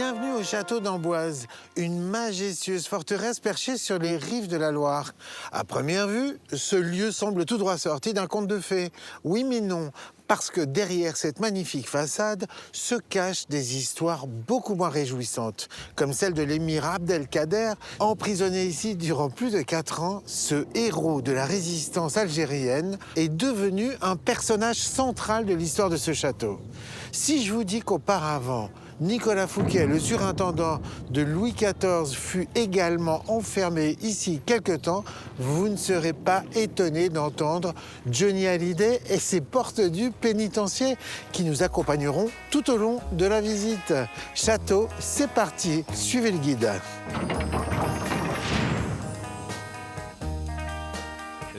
Bienvenue au château d'Amboise, une majestueuse forteresse perchée sur les rives de la Loire. À première vue, ce lieu semble tout droit sorti d'un conte de fées. Oui mais non, parce que derrière cette magnifique façade se cachent des histoires beaucoup moins réjouissantes, comme celle de l'émir Abdelkader, emprisonné ici durant plus de 4 ans. Ce héros de la résistance algérienne est devenu un personnage central de l'histoire de ce château. Si je vous dis qu'auparavant, Nicolas Fouquet, le surintendant de Louis XIV, fut également enfermé ici quelque temps, vous ne serez pas étonné d'entendre Johnny Hallyday et ses portes du pénitencier qui nous accompagneront tout au long de la visite. Château, c'est parti, suivez le guide.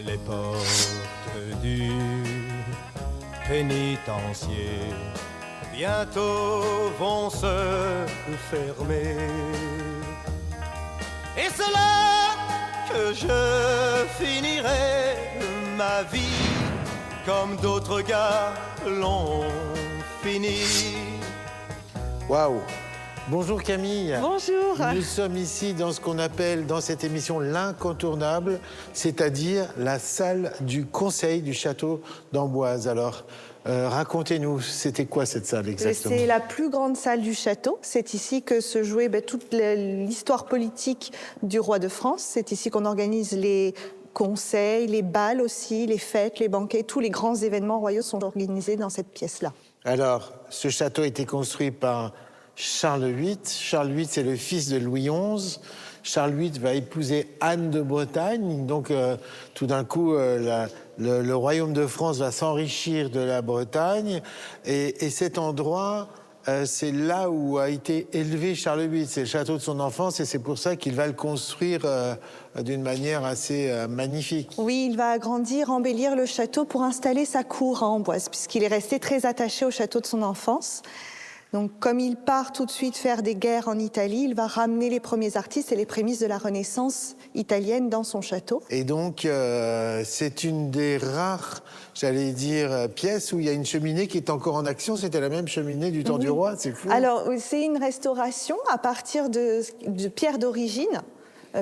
Les portes du pénitencier bientôt vont se fermer. Et c'est là que je finirai ma vie comme d'autres gars l'ont fini. Waouh! Bonjour Camille. Bonjour. Nous sommes ici dans ce qu'on appelle dans cette émission l'incontournable, c'est-à-dire la salle du conseil du château d'Amboise. Alors, racontez-nous, c'était quoi cette salle exactement? C'est la plus grande salle du château. C'est ici que se jouait toute l'histoire politique du roi de France. C'est ici qu'on organise les conseils, les bals aussi, les fêtes, les banquets. Tous les grands événements royaux sont organisés dans cette pièce-là. Alors, ce château a été construit par Charles VIII. Charles VIII, c'est le fils de Louis XI. Charles VIII va épouser Anne de Bretagne. Donc, tout d'un coup, le royaume de France va s'enrichir de la Bretagne. Et cet endroit, c'est là où a été élevé Charles VIII. C'est le château de son enfance et c'est pour ça qu'il va le construire d'une manière assez magnifique. Oui, il va agrandir, embellir le château pour installer sa cour à Amboise, puisqu'il est resté très attaché au château de son enfance. Donc, comme il part tout de suite faire des guerres en Italie, il va ramener les premiers artistes et les prémices de la Renaissance italienne dans son château. Et donc, c'est une des rares, j'allais dire, pièces où il y a une cheminée qui est encore en action. C'était la même cheminée du temps du roi, c'est fou. Alors, c'est une restauration à partir de pierres d'origine,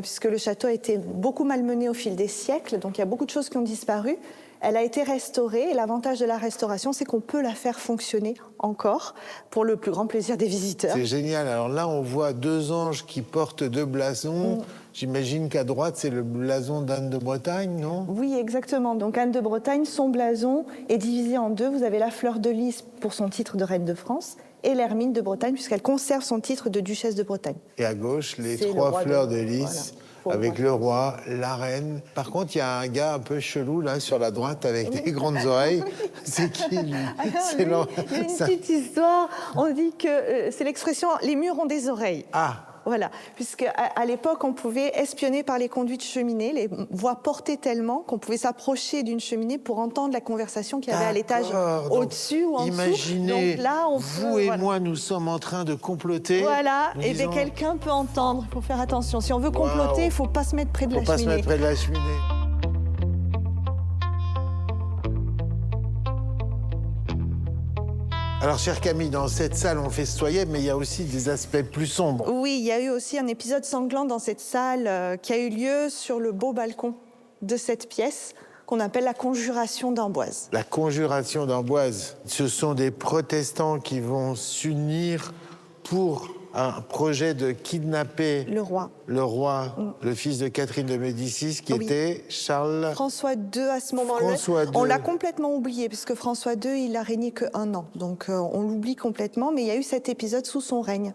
puisque le château a été beaucoup malmené au fil des siècles, donc il y a beaucoup de choses qui ont disparu. Elle a été restaurée et l'avantage de la restauration, c'est qu'on peut la faire fonctionner encore pour le plus grand plaisir des visiteurs. C'est génial. Alors là, on voit 2 anges qui portent 2 blasons. J'imagine qu'à droite, c'est le blason d'Anne de Bretagne, non? Oui, exactement. Donc Anne de Bretagne, son blason est divisé en 2. Vous avez la fleur de lys pour son titre de reine de France et l'hermine de Bretagne, puisqu'elle conserve son titre de duchesse de Bretagne. Et à gauche, les 3 fleurs de lys. Voilà. Avec le roi, la reine. Par contre, il y a un gars un peu chelou, là, sur la droite, avec des grandes oreilles. C'est qui, lui? Il y a une petite histoire. On dit que c'est l'expression « les murs ont des oreilles ». Ah! Voilà, puisque à l'époque, on pouvait espionner par les conduits de cheminée, les voix portaient tellement qu'on pouvait s'approcher d'une cheminée pour entendre la conversation qu'il y avait à l'étage au-dessus ou en dessous. Imaginez, donc là, vous et moi, nous sommes en train de comploter. Voilà, et disant... quelqu'un peut entendre, il faut faire attention. Si on veut comploter, il ne faut pas se mettre près de la cheminée. Il ne faut pas se mettre près de la cheminée. Alors, chère Camille, dans cette salle, on festoyait, mais il y a aussi des aspects plus sombres. Oui, il y a eu aussi un épisode sanglant dans cette salle qui a eu lieu sur le beau balcon de cette pièce qu'on appelle la conjuration d'Amboise. La conjuration d'Amboise, ce sont des protestants qui vont s'unir pour un projet de kidnapper le roi, le fils de Catherine de Médicis, qui était Charles... François II à ce moment-là. On l'a complètement oublié, parce que François II, il a régné qu'1 an. Donc on l'oublie complètement, mais il y a eu cet épisode sous son règne,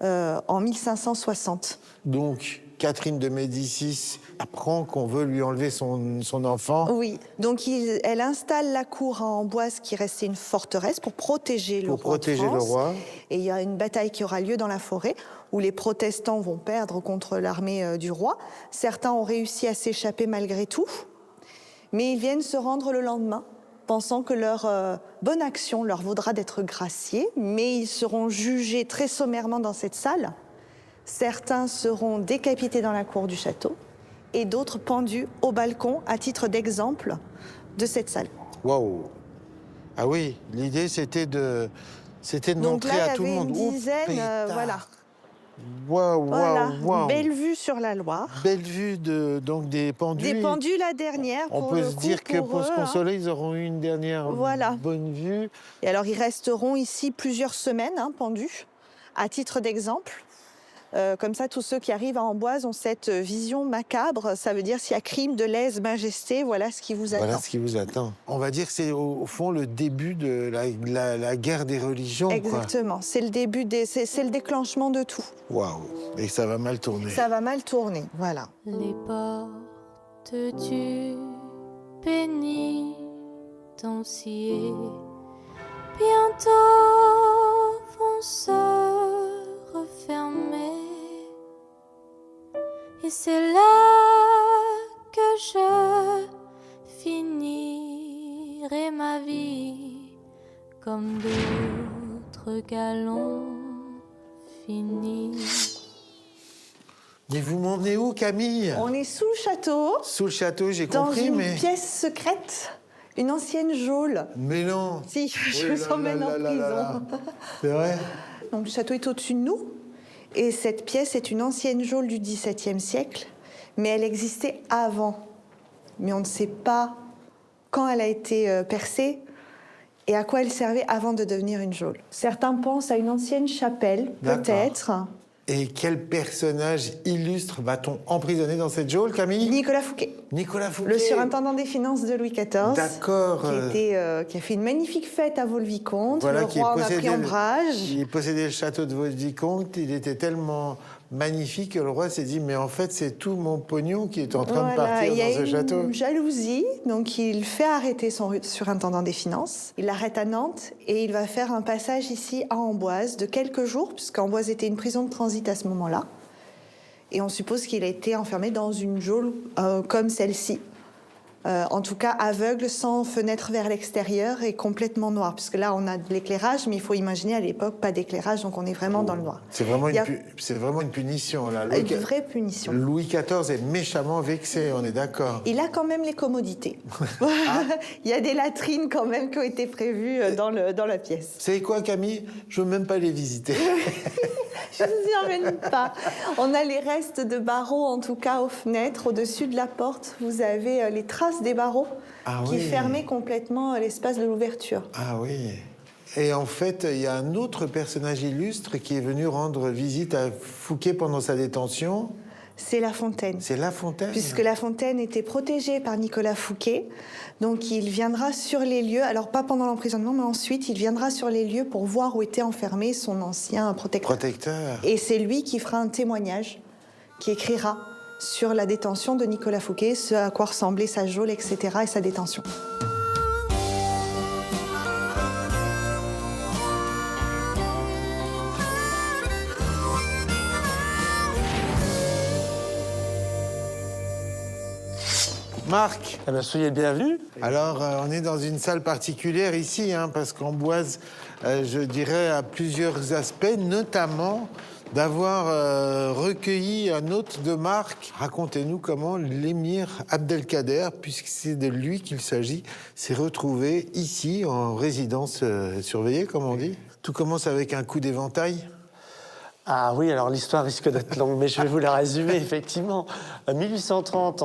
en 1560. Donc, Catherine de Médicis apprend qu'on veut lui enlever son enfant. Oui, donc elle installe la cour à Amboise qui restait une forteresse pour protéger le roi de France. Et il y a une bataille qui aura lieu dans la forêt où les protestants vont perdre contre l'armée du roi. Certains ont réussi à s'échapper malgré tout, mais ils viennent se rendre le lendemain, pensant que leur bonne action leur vaudra d'être graciés, mais ils seront jugés très sommairement dans cette salle. Certains seront décapités dans la cour du château et d'autres pendus au balcon à titre d'exemple de cette salle. Waouh! Ah oui, l'idée c'était de montrer à tout le monde. Donc là, il y avait une dizaine, voilà. Waouh, Voilà, waouh, waouh. belle vue sur la Loire. Belle vue donc des pendus. Des pendus la dernière. On pour peut le se coup, dire que pour eux, se consoler, ils auront eu une dernière bonne vue. Et alors, ils resteront ici plusieurs semaines, pendus, à titre d'exemple. Comme ça, tous ceux qui arrivent à Amboise ont cette vision macabre. Ça veut dire s'il y a crime de lèse majesté, voilà ce qui vous attend. Voilà ce qui vous attend. On va dire que c'est au fond le début de la guerre des religions. Exactement. C'est le début, c'est le déclenchement de tout. Waouh. Et ça va mal tourner. Ça va mal tourner, voilà. Les portes du pénitencier bientôt vont se refermer. Et c'est là que je finirai ma vie comme d'autres galons finis. Mais vous m'emmenez où, Camille? On est sous le château. Sous le château, j'ai compris, Dans une pièce secrète, une ancienne geôle. Mais non. Si, je vous emmène en prison. C'est vrai? Donc le château est au-dessus de nous. Et cette pièce est une ancienne geôle du XVIIe siècle, mais elle existait avant. Mais on ne sait pas quand elle a été percée et à quoi elle servait avant de devenir une geôle. Certains pensent à une ancienne chapelle, peut-être. Et quel personnage illustre va-t-on emprisonner dans cette geôle, Camille? Nicolas Fouquet. Nicolas Fouquet. Le surintendant des finances de Louis XIV. D'accord. Qui a fait une magnifique fête à Vaux-le-Vicomte. Voilà, le roi en a pris ombrage. Il possédait le château de Vaux-le-Vicomte. Il était tellement magnifique que le roi s'est dit, mais en fait, c'est tout mon pognon qui est en train de partir dans ce château. Il y a une jalousie, donc il fait arrêter son surintendant des finances. Il l'arrête à Nantes et il va faire un passage ici à Amboise de quelques jours, puisqu'Amboise était une prison de transit à ce moment-là. Et on suppose qu'il a été enfermé dans une geôle comme celle-ci. En tout cas aveugle, sans fenêtre vers l'extérieur et complètement noir. Puisque là, on a de l'éclairage, mais il faut imaginer à l'époque, pas d'éclairage, donc on est vraiment dans le noir. C'est vraiment, une punition, là. Une vraie punition. Louis XIV est méchamment vexé, on est d'accord. Il a quand même les commodités. Il y a des latrines quand même qui ont été prévues dans la pièce. Vous savez quoi, Camille? Je veux même pas les visiter. Je ne vous y emmène pas. On a les restes de barreaux, en tout cas aux fenêtres. Au-dessus de la porte, vous avez les traces des barreaux qui fermaient complètement l'espace de l'ouverture. Ah oui. Et en fait, il y a un autre personnage illustre qui est venu rendre visite à Fouquet pendant sa détention. C'est La Fontaine. C'est La Fontaine. Puisque La Fontaine était protégée par Nicolas Fouquet. Donc il viendra sur les lieux, alors pas pendant l'emprisonnement, mais ensuite il viendra sur les lieux pour voir où était enfermé son ancien protecteur. Et c'est lui qui fera un témoignage, qui écrira sur la détention de Nicolas Fouquet, ce à quoi ressemblait sa geôle, etc. et sa détention. Marc. Eh bien, soyez le bienvenu. Alors, on est dans une salle particulière ici, parce qu'Amboise, je dirais, a plusieurs aspects, notamment d'avoir recueilli un hôte de marque. Racontez-nous comment l'émir Abdelkader, puisque c'est de lui qu'il s'agit, s'est retrouvé ici, en résidence surveillée, comme on dit. Tout commence avec un coup d'éventail. Ah oui, alors l'histoire risque d'être longue, mais je vais vous la résumer, effectivement. En 1830,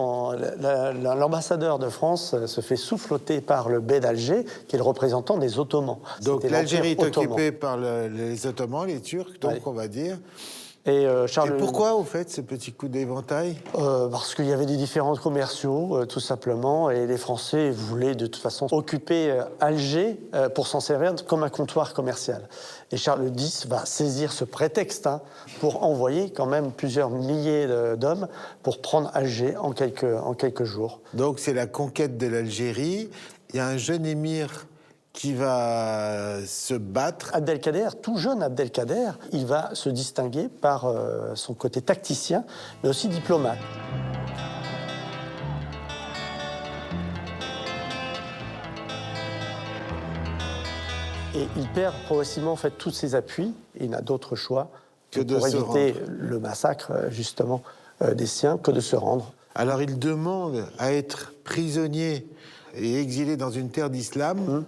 l'ambassadeur de France se fait souffloter par le bey d'Alger, qui est le représentant des Ottomans. Donc l'Algérie est occupée par les Ottomans, les Turcs, donc on va dire. Et pourquoi, au fait, ce petit coup d'éventail? Parce qu'il y avait des différends commerciaux, tout simplement, et les Français voulaient de toute façon occuper Alger pour s'en servir comme un comptoir commercial. Et Charles X va saisir ce prétexte pour envoyer quand même plusieurs milliers d'hommes pour prendre Alger en quelques jours. Donc c'est la conquête de l'Algérie. Il y a un jeune émir qui va se battre. Abdelkader, tout jeune Abdelkader, il va se distinguer par son côté tacticien, mais aussi diplomate. Et il perd progressivement en fait tous ses appuis, et il n'a d'autre choix que pour éviter le massacre justement des siens que de se rendre. Alors il demande à être prisonnier et exilé dans une terre d'islam.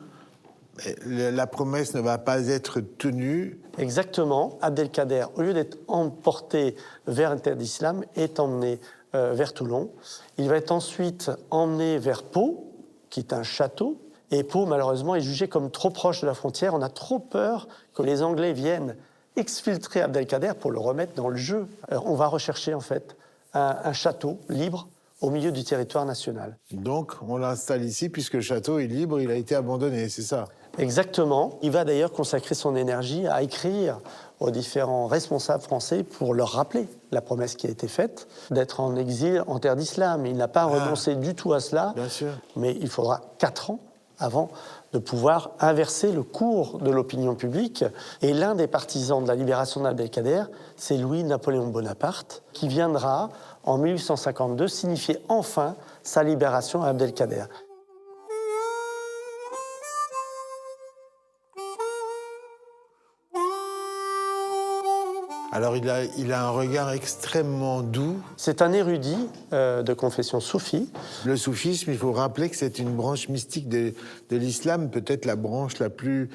La promesse ne va pas être tenue. Exactement. Abdelkader, au lieu d'être emporté vers une terre d'islam, est emmené vers Toulon. Il va être ensuite emmené vers Pau, qui est un château. Et Pau, malheureusement, est jugé comme trop proche de la frontière. On a trop peur que les Anglais viennent exfiltrer Abdelkader pour le remettre dans le jeu. On va rechercher, en fait, un château libre au milieu du territoire national. Donc, on l'installe ici, puisque le château est libre, il a été abandonné, c'est ça? Exactement. Il va d'ailleurs consacrer son énergie à écrire aux différents responsables français pour leur rappeler la promesse qui a été faite d'être en exil en terre d'islam. Il n'a pas renoncé du tout à cela, bien sûr. Mais il faudra 4 ans avant de pouvoir inverser le cours de l'opinion publique. Et l'un des partisans de la libération d'Abdelkader, c'est Louis-Napoléon Bonaparte, qui viendra, en 1852, signifier enfin sa libération à Abdelkader. Alors, il a un regard extrêmement doux. C'est un érudit de confession soufie. Le soufisme, il faut rappeler que c'est une branche mystique de l'islam, peut-être la branche la plus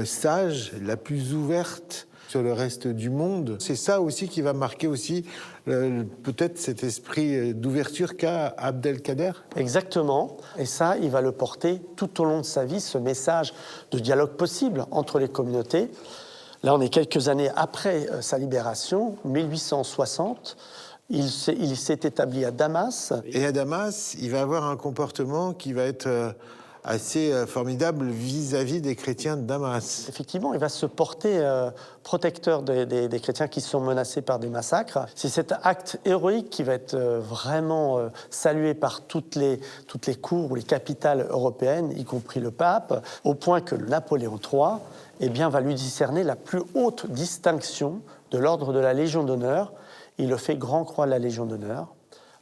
sage, la plus ouverte sur le reste du monde. C'est ça aussi qui va marquer aussi peut-être cet esprit d'ouverture qu'a Abdelkader. Exactement. Et ça, il va le porter tout au long de sa vie, ce message de dialogue possible entre les communautés. Là, on est quelques années après sa libération, 1860. Il s'est établi à Damas. Et à Damas, il va avoir un comportement qui va être assez formidable vis-à-vis des chrétiens de Damas. Effectivement, il va se porter protecteur des chrétiens qui sont menacés par des massacres. C'est cet acte héroïque qui va être vraiment salué par toutes les cours ou les capitales européennes, y compris le pape, au point que Napoléon III va lui discerner la plus haute distinction de l'ordre de la Légion d'honneur. Il le fait Grand Croix de la Légion d'honneur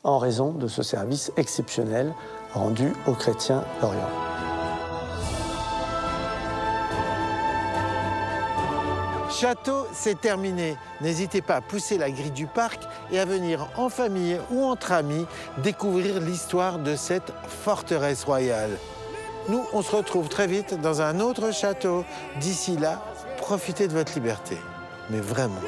en raison de ce service exceptionnel rendu aux chrétiens d'Orient. Château, c'est terminé. N'hésitez pas à pousser la grille du parc et à venir en famille ou entre amis découvrir l'histoire de cette forteresse royale. Nous, on se retrouve très vite dans un autre château. D'ici là, profitez de votre liberté. Mais vraiment.